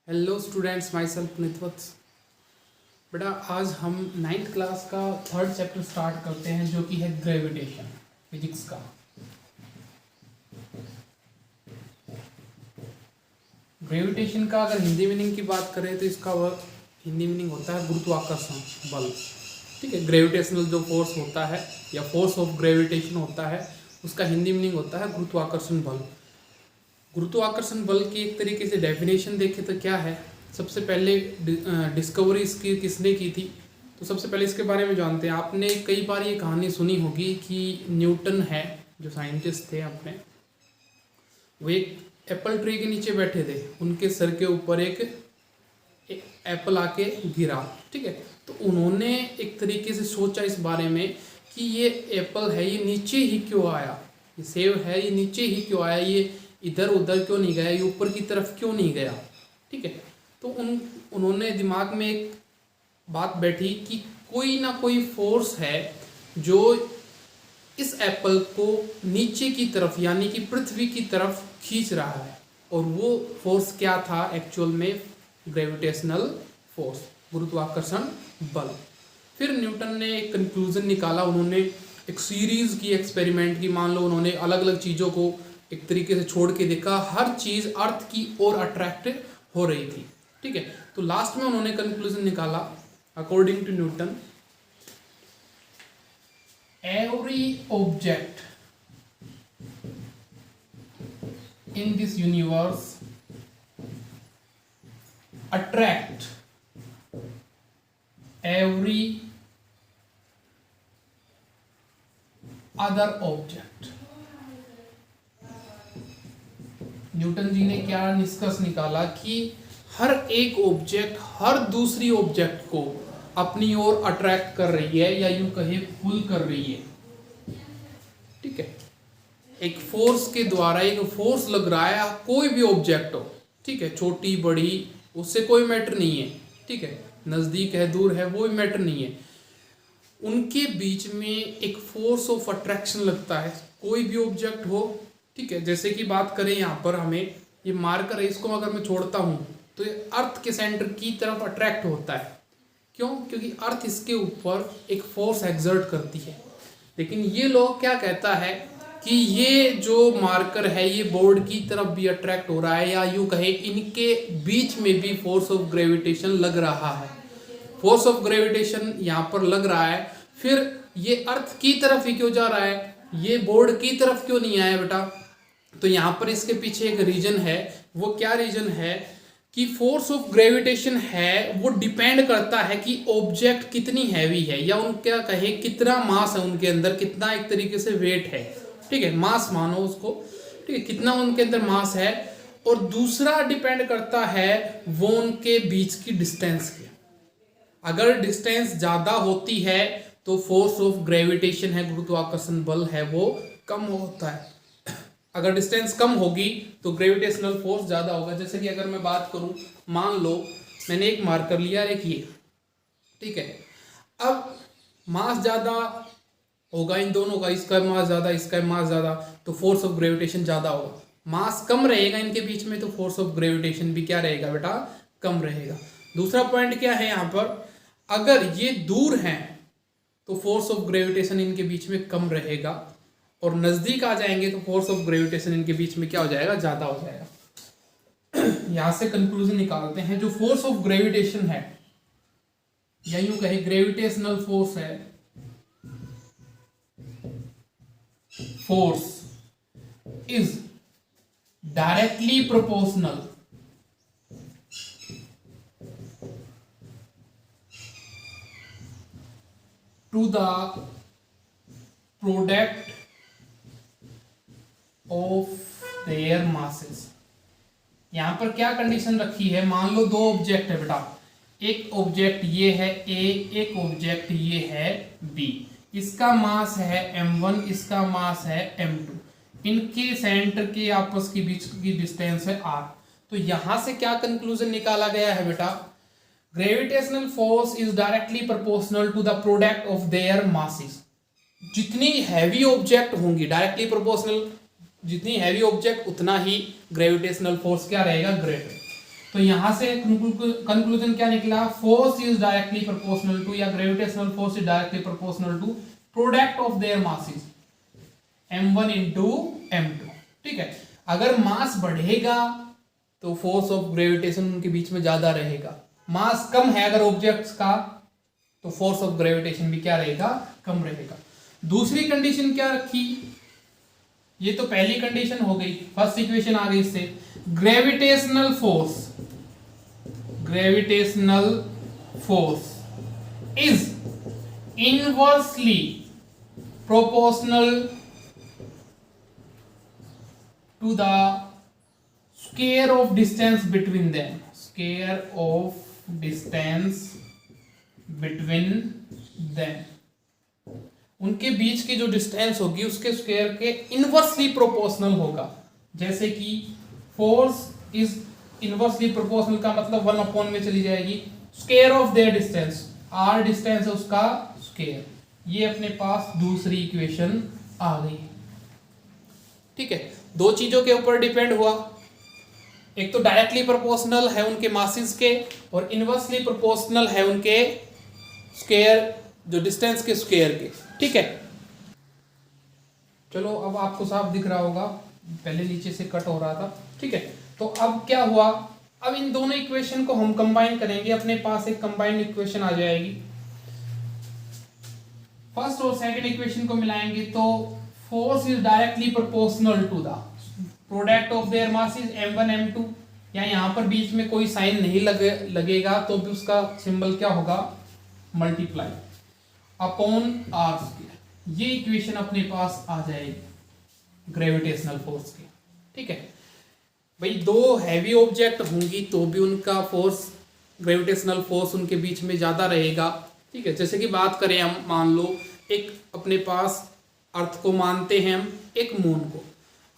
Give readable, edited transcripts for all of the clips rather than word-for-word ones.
Hello students, my self Nitvats. बेटा आज हम 9th क्लास का 3rd चैप्टर स्टार्ट करते हैं जो कि है ग्रेविटेशन फिजिक्स का। ग्रेविटेशन का अगर हिंदी मीनिंग की बात करें तो इसका हिंदी मीनिंग होता है गुरुत्वाकर्षण बल। ठीक है, ग्रेविटेशनल जो फोर्स होता है या फोर्स ऑफ ग्रेविटेशन होता है उसका हिंदी मीनिंग होता है गुरुत्वाकर्षण बल। गुरुत्वाकर्षण बल की एक तरीके से डेफिनेशन देखें तो क्या है, सबसे पहले डिस्कवरी इसकी किसने की थी, तो सबसे पहले इसके बारे में जानते हैं। आपने कई बार ये कहानी सुनी होगी कि न्यूटन है जो साइंटिस्ट थे अपने, वो एक एप्पल ट्री के नीचे बैठे थे, उनके सर के ऊपर एक एप्पल आके गिरा। ठीक है, तो उन्होंने एक तरीके से सोचा इस बारे में कि ये एप्पल है ये नीचे ही क्यों आया, ये सेब है ये नीचे ही क्यों आया, ये इधर उधर क्यों नहीं गया, ये ऊपर की तरफ क्यों नहीं गया। ठीक है, तो उन्होंने दिमाग में एक बात बैठी कि कोई ना कोई फोर्स है जो इस एप्पल को नीचे की तरफ यानी कि पृथ्वी की तरफ खींच रहा है, और वो फोर्स क्या था एक्चुअल में, ग्रेविटेशनल फोर्स, गुरुत्वाकर्षण बल। फिर न्यूटन ने एक कंक्लूजन निकाला, उन्होंने एक सीरीज की एक्सपेरिमेंट की। मान लो उन्होंने अलग अलग चीज़ों को एक तरीके से छोड़ के देखा, हर चीज़ अर्थ की ओर अट्रैक्ट हो रही थी। ठीक है, तो लास्ट में उन्होंने कंक्लूजन निकाला, according to Newton, every object in this universe attract every other object. Newton ji ने क्या निष्कर्ष निकाला कि हर एक ऑब्जेक्ट हर दूसरी ऑब्जेक्ट को अपनी ओर अट्रैक्ट कर रही है, या यूं कहे पुल कर रही है। ठीक है, एक फोर्स के द्वारा एक फोर्स लग रहा है, कोई भी ऑब्जेक्ट हो, ठीक है, छोटी बड़ी उससे कोई मैटर नहीं है। ठीक है, नज़दीक है दूर है वो भी मैटर नहीं है, उनके बीच में एक फोर्स ऑफ अट्रैक्शन लगता है, कोई भी ऑब्जेक्ट हो। ठीक है, जैसे कि बात करें यहाँ पर हमें ये मार्कर है, इसको अगर मैं छोड़ता हूँ तो ये अर्थ के सेंटर की तरफ अट्रैक्ट होता है। क्यों? क्योंकि अर्थ इसके ऊपर एक फोर्स एक्सर्ट करती है। लेकिन ये लोग क्या कहता है कि ये जो मार्कर है ये बोर्ड की तरफ भी अट्रैक्ट हो रहा है, या यूँ कहे इनके बीच में भी फोर्स ऑफ ग्रेविटेशन लग रहा है। फोर्स ऑफ ग्रेविटेशन यहाँ पर लग रहा है, फिर ये अर्थ की तरफ ही क्यों जा रहा है, ये बोर्ड की तरफ क्यों नहीं आया बेटा? तो यहाँ पर इसके पीछे एक रीजन है। वो क्या रीजन है कि फोर्स ऑफ ग्रेविटेशन है वो डिपेंड करता है कि ऑब्जेक्ट कितनी हैवी है, या उनका कहे कितना मास है उनके अंदर, कितना एक तरीके से वेट है। ठीक है, मास मानो उसको। ठीक है, कितना उनके अंदर मास है। और दूसरा डिपेंड करता है वो उनके बीच की डिस्टेंस के। अगर डिस्टेंस ज़्यादा होती है तो फोर्स ऑफ ग्रेविटेशन है, गुरुत्वाकर्षण बल है, वो कम होता है। अगर डिस्टेंस कम होगी तो ग्रेविटेशनल फोर्स ज़्यादा होगा। जैसे कि अगर मैं बात करूं, मान लो मैंने एक मार्कर लिया, एक ये, ठीक है, अब मास ज़्यादा होगा इन दोनों का, इसका मास ज़्यादा इसका मास ज़्यादा, तो फोर्स ऑफ ग्रेविटेशन ज़्यादा होगा। मास कम रहेगा इनके बीच में तो फोर्स ऑफ ग्रेविटेशन भी क्या रहेगा बेटा, कम रहेगा। दूसरा पॉइंट क्या है यहाँ पर, अगर ये दूर हैं तो फोर्स ऑफ ग्रेविटेशन इनके बीच में कम रहेगा, और नज़दीक आ जाएंगे तो फोर्स ऑफ ग्रेविटेशन इनके बीच में क्या हो जाएगा, ज़्यादा हो जाएगा। यहाँ से कंक्लूजन निकालते हैं, जो फोर्स ऑफ ग्रेविटेशन है या यूं कहे ग्रेविटेशनल फोर्स है, force is directly proportional to the product of their masses. यहां पर क्या कंडीशन रखी है, मान लो दो ऑब्जेक्ट है बेटा, एक ऑब्जेक्ट ये है A, एक ऑब्जेक्ट ये है B। इसका मास है m1, इसका मास है m2, इनके सेंटर के आपस के बीच की डिस्टेंस है r। तो यहां से क्या कंक्लूजन निकाला गया है बेटा, gravitational force is directly proportional to the product of their masses. जितनी हैवी ऑब्जेक्ट होंगी, डायरेक्टली प्रोपोर्शनल, जितनी हैवी ऑब्जेक्ट उतना ही ग्रेविटेशनल फोर्स क्या रहेगा, ग्रेटर। तो यहां से कंक्लूजन क्या निकला, force is directly proportional to, या gravitational force is directly proportional to product of their masses m1 into m2। ठीक है, अगर मास बढ़ेगा तो फोर्स ऑफ ग्रेविटेशन उनके बीच में ज्यादा रहेगा, मास कम है अगर ऑब्जेक्ट्स का तो फोर्स ऑफ ग्रेविटेशन भी क्या रहेगा, कम रहेगा। दूसरी कंडीशन क्या रखी, ये तो पहली कंडीशन हो गई, फर्स्ट इक्वेशन आ गई इससे, gravitational force is inversely proportional to the square of distance between them, square of distance between them, उनके बीच की जो डिस्टेंस होगी उसके स्क्वायर के इनवर्सली प्रोपोर्शनल होगा। जैसे कि फोर्स इज इनवर्सली प्रोपोर्शनल का मतलब 1 में चली जाएगी square of their distance, R distance है उसका स्क्वायर, ये अपने पास दूसरी इक्वेशन आ गई। ठीक है, दो चीजों के ऊपर डिपेंड हुआ, एक तो डायरेक्टली प्रोपोर्शनल है उनके मासेस के और इनवर्सली प्रोपोर्शनल है उनके स्क्वायर, जो डिस्टेंस के स्क्वायर के। ठीक है, चलो अब आपको साफ दिख रहा होगा, पहले नीचे से कट हो रहा था। ठीक है, तो अब क्या हुआ, अब इन दोनों इक्वेशन को हम कंबाइन करेंगे, अपने पास एक कंबाइंड इक्वेशन आ जाएगी। फर्स्ट और सेकंड इक्वेशन को मिलाएंगे तो force is directly proportional to the product of their masses m1 m2, या यहां पर बीच में कोई साइन नहीं लगेगा तो भी उसका सिंबल क्या होगा, मल्टीप्लाई अपॉन आर स्क्वायर। ये इक्वेशन अपने पास आ जाएगी ग्रेविटेशनल फोर्स की। ठीक है भाई, दो हैवी ऑब्जेक्ट होंगी तो भी उनका फोर्स, ग्रेविटेशनल फोर्स उनके बीच में ज्यादा रहेगा। ठीक है, जैसे कि बात करें हम, मान लो एक अपने पास अर्थ को मानते हैं हम, एक मून को।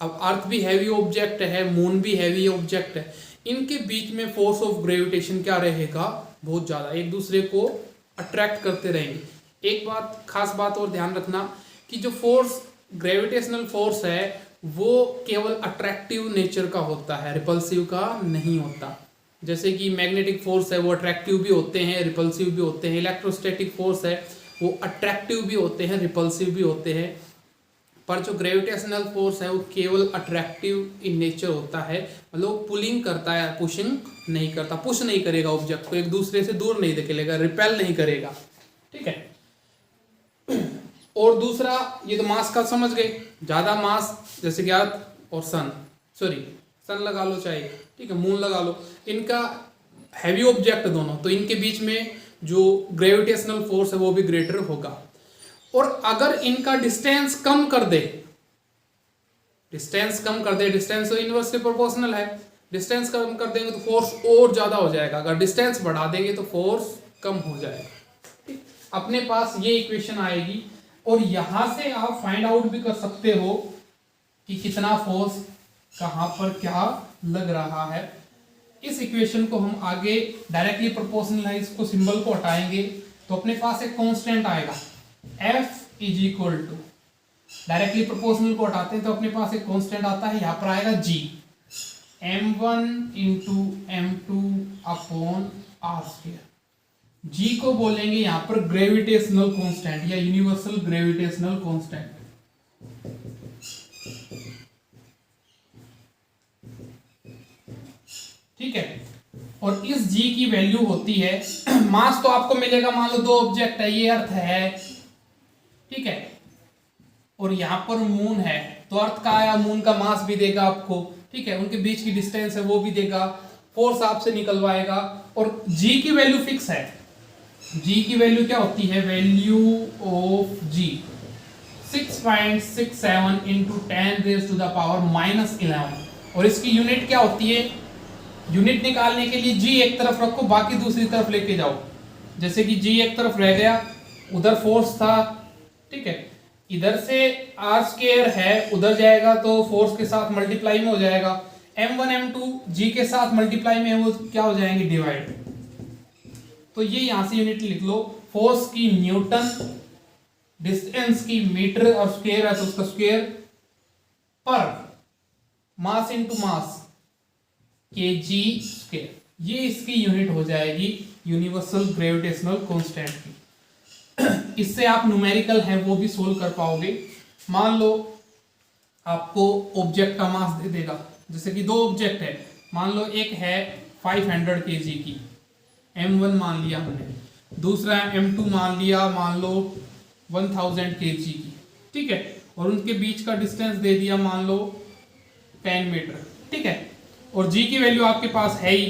अब अर्थ भी हैवी ऑब्जेक्ट है, मून भी हैवी ऑब्जेक्ट है, इनके बीच में फोर्स ऑफ ग्रेविटेशन क्या रहेगा, बहुत ज्यादा, एक दूसरे को अट्रैक्ट करते रहेंगे। एक बात, खास बात और ध्यान रखना कि जो फोर्स, ग्रेविटेशनल फोर्स है वो केवल अट्रैक्टिव नेचर का होता है, रिपल्सिव का नहीं होता। जैसे कि मैग्नेटिक फोर्स है वो अट्रैक्टिव भी होते हैं, रिपल्सिव भी होते हैं, इलेक्ट्रोस्टैटिक फोर्स है वो अट्रैक्टिव भी होते हैं, रिपल्सिव भी होते हैं, पर जो ग्रेविटेशनल फोर्स है वो केवल अट्रैक्टिव इन नेचर होता है, मतलब पुलिंग करता है, पुशिंग नहीं करता, पुश नहीं करेगा ऑब्जेक्ट को, एक दूसरे से दूर नहीं धकेलेगा, रिपेल नहीं करेगा। ठीक है, और दूसरा, ये तो मास का समझ गए, ज्यादा मास जैसे कि अर्थ और सन लगा लो चाहे, ठीक है, मून लगा लो, इनका हैवी ऑब्जेक्ट दोनों, तो इनके बीच में जो ग्रेविटेशनल फोर्स है वो भी ग्रेटर होगा। और अगर इनका डिस्टेंस कम कर दे, डिस्टेंस तो इनवर्सली प्रोपोर्शनल है, डिस्टेंस कम कर देंगे तो फोर्स और ज्यादा हो जाएगा, अगर डिस्टेंस बढ़ा देंगे तो फोर्स कम हो जाएगा। ठीक, अपने पास ये इक्वेशन आएगी और यहां से आप फाइंड आउट भी कर सकते हो कि कितना फोर्स कहां पर क्या लग रहा है। इस इक्वेशन को हम आगे डायरेक्टली प्रोपोर्शनल है, इसको सिंबल को हटाएंगे तो अपने पास एक कांस्टेंट आएगा, F is equal to, directly proportional को हटाते हैं तो अपने पास एक कांस्टेंट आता है, यहां पर आएगा G, m1 into m2 upon R square. G को बोलेंगे यहां पर ग्रेविटेशनल कांस्टेंट या यूनिवर्सल ग्रेविटेशनल कांस्टेंट। ठीक है, और इस G की वैल्यू होती है, मास तो आपको मिलेगा, मान लो दो ऑब्जेक्ट है, ये अर्थ है, ठीक है, और यहां पर मून है, तो अर्थ का आया, मून का मास भी देगा आपको, ठीक है, उनके बीच की डिस्टेंस है वो भी देगा, फोर्स आपसे निकलवाएगा, और G की वैल्यू फिक्स है। G की वैल्यू क्या होती है, वैल्यू ऑफ G 6.67 इंटू 10⁻⁻11, और इसकी यूनिट क्या होती है, यूनिट निकालने के लिए G एक तरफ रखो, बाकी दूसरी तरफ लेके जाओ, जैसे कि G एक तरफ रह गया, उधर फोर्स था, ठीक है, इधर से आर स्क्वायर है, उधर जाएगा तो फोर्स के साथ मल्टीप्लाई में हो जाएगा, m1 m2 G के साथ मल्टीप्लाई में है, वो क्या हो जाएंगे, डिवाइड। तो ये यहां से यूनिट लिख लो, फोर्स की न्यूटन, डिस्टेंस की मीटर, और स्क्वायर है तो उसका स्क्वायर, पर mass into mass kg square. ये इसकी यूनिट हो जाएगी यूनिवर्सल ग्रेविटेशनल कांस्टेंट की। इससे आप न्यूमेरिकल है वो भी सोल्व कर पाओगे। मान लो आपको ऑब्जेक्ट का मास दे देगा, जैसे कि दो ऑब्जेक्ट है, मान लो एक है 500 kg की, m1 मान लिया हमने, दूसरा m2 मान लिया, मान लो 1000 kg की, ठीक है, और उनके बीच का डिस्टेंस दे दिया मान लो 10 मीटर, ठीक है, और g की वैल्यू आपके पास है ही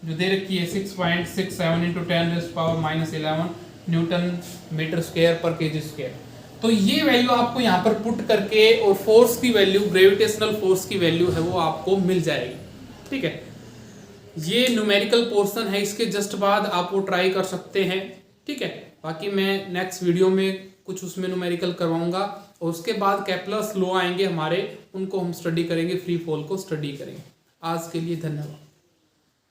जो दे रखी है 6.67 इंटू 10⁻⁻11 न्यूटन मीटर स्क्वायर पर केजी स्क्वायर। तो ये वैल्यू आपको यहाँ पर पुट करके और फोर्स की वैल्यू, ग्रेविटेशनल फोर्स की वैल्यू है वो आपको मिल जाएगी, ठीक है। ये न्यूमेरिकल पोर्शन है, इसके जस्ट बाद आप वो ट्राई कर सकते हैं, ठीक है। बाकी मैं नेक्स्ट वीडियो में कुछ उसमें न्यूमेरिकल करवाऊंगा और उसके बाद केप्लर्स लॉ आएंगे हमारे, उनको हम स्टडी करेंगे, फ्री फॉल को स्टडी करेंगे। आज के लिए धन्यवाद।